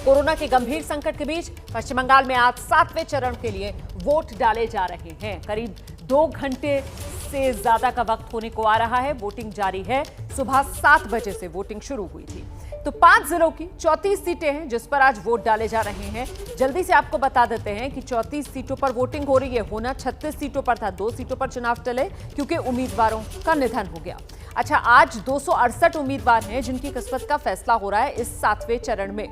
Corona के गंभीर संकट के बीच पश्चिम बंगाल में आज 7वें चरण के लिए वोट डाले जा रहे हैं। करीब 2 घंटे से ज्यादा का वक्त होने को आ रहा है। वोटिंग जारी है। सुबह 7 बजे से वोटिंग शुरू हुई थी। तो 5 जिलों की 34 सीटें हैं जिस पर आज वोट डाले जा रहे हैं। जल्दी से आपको बता देते हैं कि 34 सीटों पर वोटिंग हो रही है। होना 36 सीटों पर था। 2 सीटों पर चुनाव टले क्योंकि उम्मीदवारों का निधन हो गया। अच्छा, आज 268 उम्मीदवार हैं जिनकी किस्मत का फैसला हो रहा है इस 7वें चरण में।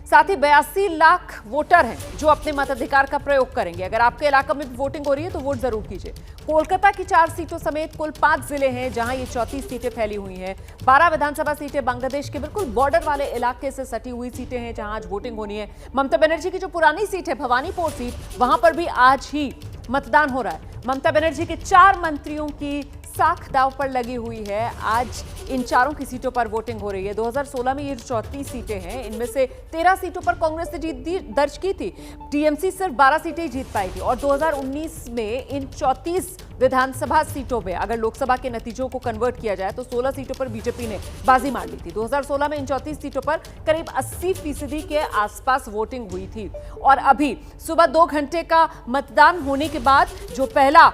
साथ ही 82 लाख वोटर हैं जो अपने मताधिकार का प्रयोग करेंगे। अगर आपके इलाके में भी वोटिंग हो रही है तो वोट जरूर कीजिए। कोलकाता की 4 सीटों समेत कुल 5 जिले हैं जहां ये 34 सीटें फैली हुई हैं। 12 विधानसभा सीटें बांग्लादेश के बिल्कुल बॉर्डर वाले इलाके से सटी हुई सीटें हैं जहां आज वोटिंग होनी है। ममता बनर्जी की जो पुरानी सीट है भवानीपुर सीट, वहां पर भी आज ही मतदान हो रहा है। ममता बनर्जी के 4 मंत्रियों की साख दांव पर लगी हुई है। आज इन चारों की सीटों पर वोटिंग हो रही है। 2016 में ये 34 सीटें हैं, इनमें से 13 सीटों पर कांग्रेस ने जीत दर्ज की थी। टीएमसी सिर्फ 12 सीटें ही जीत पाई थी। और 2019 में इन 34 विधानसभा सीटों में अगर लोकसभा के नतीजों को कन्वर्ट किया जाए तो 16 सीटों पर बीजेपी ने बाजी मार ली थी। 2016 में इन 34 सीटों पर करीब 80% के आसपास वोटिंग हुई थी। और अभी सुबह 2 घंटे का मतदान होने के बाद जो पहला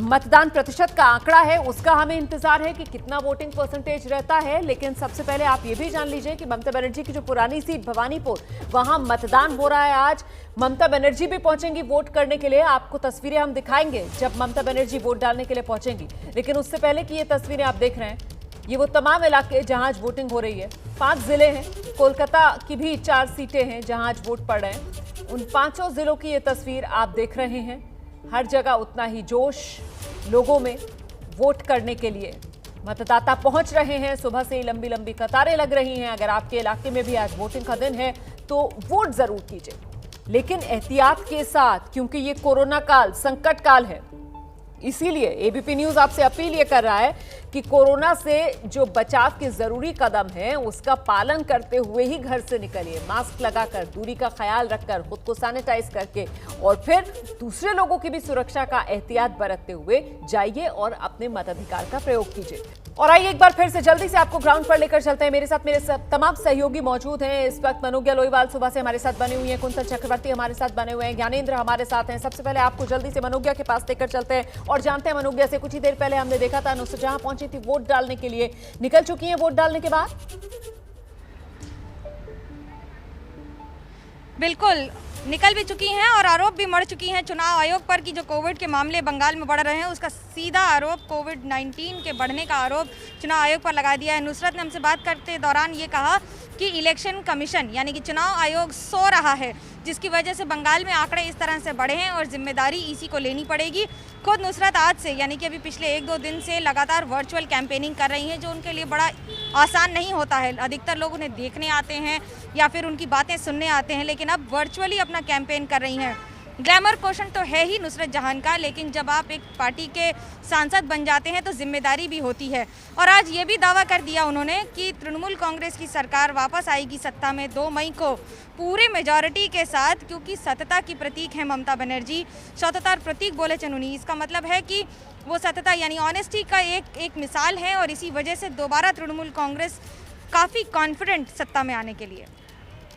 मतदान प्रतिशत का आंकड़ा है उसका हमें इंतजार है कि कितना वोटिंग परसेंटेज रहता है। लेकिन सबसे पहले आप ये भी जान लीजिए कि ममता बनर्जी की जो पुरानी सीट भवानीपुर, वहां मतदान हो रहा है आज। ममता बनर्जी भी पहुंचेंगी वोट करने के लिए। आपको तस्वीरें हम दिखाएंगे जब ममता बनर्जी वोट डालने के लिए पहुंचेंगी। लेकिन उससे पहले की ये तस्वीरें आप देख रहे हैं, ये वो तमाम इलाके जहां आज वोटिंग हो रही है। 5 जिले हैं। कोलकाता की भी 4 सीटें हैं जहां आज वोट पड़ रहे हैं। उन 5 जिलों की ये तस्वीर आप देख रहे हैं। हर जगह उतना ही जोश लोगों में वोट करने के लिए। मतदाता पहुंच रहे हैं। सुबह से ही लंबी लंबी कतारें लग रही हैं। अगर आपके इलाके में भी आज वोटिंग का दिन है तो वोट जरूर कीजिए, लेकिन एहतियात के साथ, क्योंकि ये कोरोना काल संकट काल है। इसीलिए एबीपी न्यूज आपसे अपील ये कर रहा है कि कोरोना से जो बचाव के जरूरी कदम हैं उसका पालन करते हुए ही घर से निकलिए। मास्क लगाकर, दूरी का ख्याल रखकर, खुद को सैनिटाइज करके और फिर दूसरे लोगों की भी सुरक्षा का एहतियात बरतते हुए जाइए और अपने मताधिकार का प्रयोग कीजिए। और आइए एक बार फिर से जल्दी से आपको ग्राउंड पर लेकर चलते हैं। मेरे साथ मेरे तमाम सहयोगी मौजूद हैं इस वक्त। मनोज्ञा लोईवाल सुबह से हमारे साथ बने हुए हैं। कुंतल चक्रवर्ती हमारे साथ बने हुए हैं। ज्ञानेंद्र हमारे साथ हैं। सबसे पहले आपको जल्दी से मनोज्ञा के पास लेकर चलते हैं और जानते हैं मनोज्ञा से। कुछ ही देर पहले हमने देखा था नुसरत जहां पहुंची थी वोट डालने के लिए, निकल चुकी हैं वोट डालने के बाद? बिल्कुल निकल भी चुकी हैं और आरोप भी मढ़ चुकी हैं चुनाव आयोग पर कि जो कोविड के मामले बंगाल में बढ़ रहे हैं उसका सीधा आरोप, कोविड-19 के बढ़ने का आरोप चुनाव आयोग पर लगा दिया है। नुसरत ने हमसे बात करते दौरान ये कहा कि इलेक्शन कमीशन यानी कि चुनाव आयोग सो रहा है, जिसकी वजह से बंगाल में आंकड़े इस तरह से बढ़े हैं और जिम्मेदारी इसी को लेनी पड़ेगी। खुद नुसरत आज से यानी कि अभी पिछले 1-2 दिन से लगातार वर्चुअल कैंपेनिंग कर रही हैं, जो उनके लिए बड़ा आसान नहीं होता है। अधिकतर लोग उन्हें देखने आते हैं या फिर उनकी बातें सुनने आते हैं, लेकिन अब वर्चुअली अपना कैंपेन कर रही हैं। ग्लैमर क्वेश्चन तो है ही नुसरत जहां का, लेकिन जब आप एक पार्टी के सांसद बन जाते हैं तो जिम्मेदारी भी होती है। और आज ये भी दावा कर दिया उन्होंने कि तृणमूल कांग्रेस की सरकार वापस आएगी सत्ता में 2 मई को पूरे मेजॉरिटी के साथ, क्योंकि सतता की प्रतीक है ममता बनर्जी। सततार प्रतीक बोले चनुनी, इसका मतलब है कि वो सतता यानी ऑनेस्टी का एक मिसाल है और इसी वजह से दोबारा तृणमूल कांग्रेस काफ़ी कॉन्फिडेंट सत्ता में आने के लिए।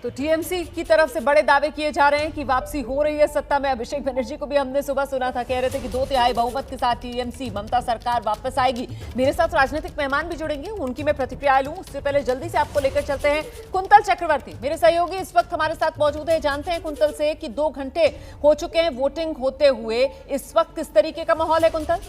तो टीएमसी की तरफ से बड़े दावे किए जा रहे हैं कि वापसी हो रही है सत्ता में। अभिषेक बनर्जी को भी हमने सुबह सुना था, कह रहे थे कि 2/3 बहुमत के साथ टीएमसी ममता सरकार वापस आएगी। मेरे साथ राजनीतिक मेहमान भी जुड़ेंगे, उनकी मैं प्रतिक्रिया लूं। उससे पहले जल्दी से आपको लेकर चलते हैं कुंतल चक्रवर्ती, मेरे सहयोगी इस वक्त हमारे साथ मौजूद है। जानते हैं कुंतल से कि 2 घंटे हो चुके हैं वोटिंग होते हुए, इस वक्त किस तरीके का माहौल है कुंतल?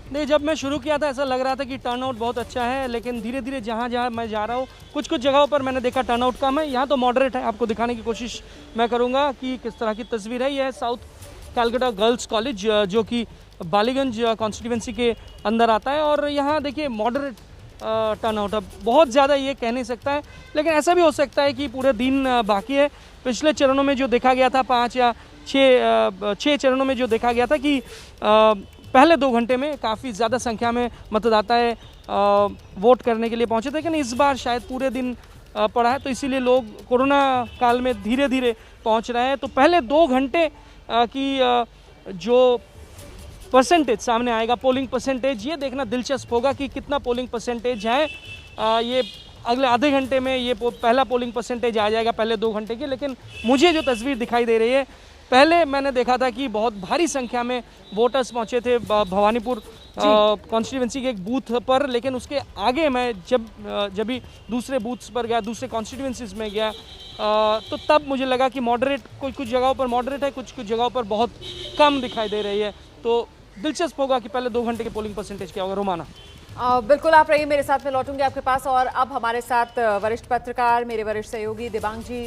नहीं, जब मैं शुरू किया था ऐसा लग रहा था कि टर्नआउट बहुत अच्छा है, लेकिन धीरे धीरे जहाँ जहाँ मैं जा रहा हूँ कुछ जगहों पर मैंने देखा टर्नआउट कम है। यहाँ तो मॉडरेट है। आपको दिखाने की कोशिश मैं करूँगा कि किस तरह की तस्वीर है। यह है साउथ कैलकाटा गर्ल्स कॉलेज, जो कि बालीगंज कॉन्स्टिट्यूंसी के अंदर आता है। और यहाँ देखिए मॉडरेट टर्नआउट है। बहुत ज़्यादा ये कह नहीं सकता है, लेकिन ऐसा भी हो सकता है कि पूरे दिन बाकी है। पिछले चरणों में जो देखा गया था 5 या 6 चरणों में जो देखा गया था कि पहले 2 घंटे में काफ़ी ज़्यादा संख्या में मतदाता वोट करने के लिए पहुंचे थे, लेकिन इस बार शायद पूरे दिन पड़ा है, तो इसीलिए लोग कोरोना काल में धीरे धीरे पहुंच रहे हैं। तो पहले 2 घंटे की जो परसेंटेज सामने आएगा, पोलिंग परसेंटेज, ये देखना दिलचस्प होगा कि कितना पोलिंग परसेंटेज है। ये अगले आधे घंटे में ये पहला पोलिंग परसेंटेज आ जाएगा, पहले 2 घंटे के। लेकिन मुझे जो तस्वीर दिखाई दे रही है, पहले मैंने देखा था कि बहुत भारी संख्या में वोटर्स पहुंचे थे भवानीपुर कॉन्स्टिट्यूंसी के एक बूथ पर, लेकिन उसके आगे मैं जब भी दूसरे बूथ्स पर गया, दूसरे कॉन्स्टिट्यूंसीज में गया, तो तब मुझे लगा कि मॉडरेट, कुछ जगहों पर मॉडरेट है, कुछ जगहों पर बहुत कम दिखाई दे रही है। तो दिलचस्प होगा कि पहले 2 घंटे के पोलिंग परसेंटेज क्या होगा। रोमाना, बिल्कुल आप रहिए मेरे साथ, में लौटूंगी आपके पास। और अब हमारे साथ वरिष्ठ पत्रकार, मेरे वरिष्ठ सहयोगी दिबांग जी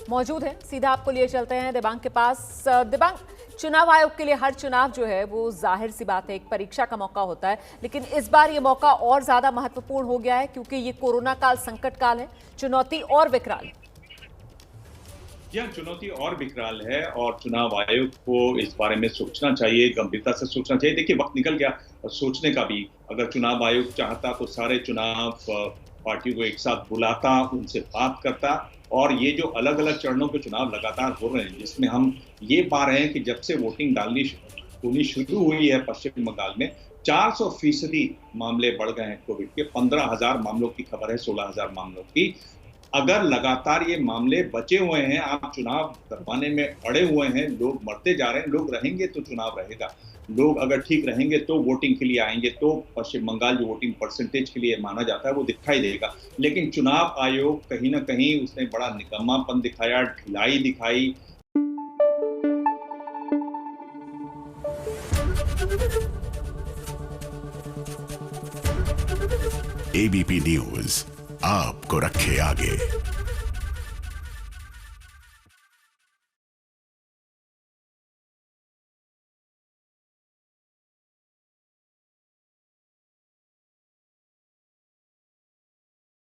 मौजूद हैं। सीधा आपको लिए चलते हैं दिबांग के पास। दिबांग, चुनाव आयोग के लिए हर चुनाव जो है वो जाहिर सी बात है एक परीक्षा का मौका होता है, लेकिन इस बार ये मौका और ज्यादा महत्वपूर्ण हो गया है क्योंकि ये कोरोना काल, संकट काल है, चुनौती और विकराल। यह चुनौती और विकराल है और चुनाव आयोग को इस बारे में सोचना चाहिए, गंभीरता से सोचना चाहिए। देखिए, वक्त निकल गया सोचने का भी। अगर चुनाव आयोग चाहता तो सारे चुनाव पार्टियों को एक साथ बुलाता, उनसे बात करता, और ये जो अलग अलग चरणों के चुनाव लगातार हो रहे हैं, जिसमें हम ये पा रहे हैं कि जब से वोटिंग होनी शुरू हुई है पश्चिम बंगाल में, 400% मामले बढ़ गए हैं कोविड के। 15,000 मामलों की खबर है, 16,000 मामलों की। अगर लगातार ये मामले बचे हुए हैं, आप चुनाव करवाने में अड़े हुए हैं, लोग मरते जा रहे हैं, लोग रहेंगे तो चुनाव रहेगा। लोग अगर ठीक रहेंगे तो वोटिंग के लिए आएंगे, तो पश्चिम बंगाल जो वोटिंग परसेंटेज के लिए माना जाता है वो दिखाई देगा। लेकिन चुनाव आयोग कहीं ना कहीं उसने बड़ा निकम्मापन दिखाया, ढिलाई दिखाई। एबीपी न्यूज आपको रखे आगे।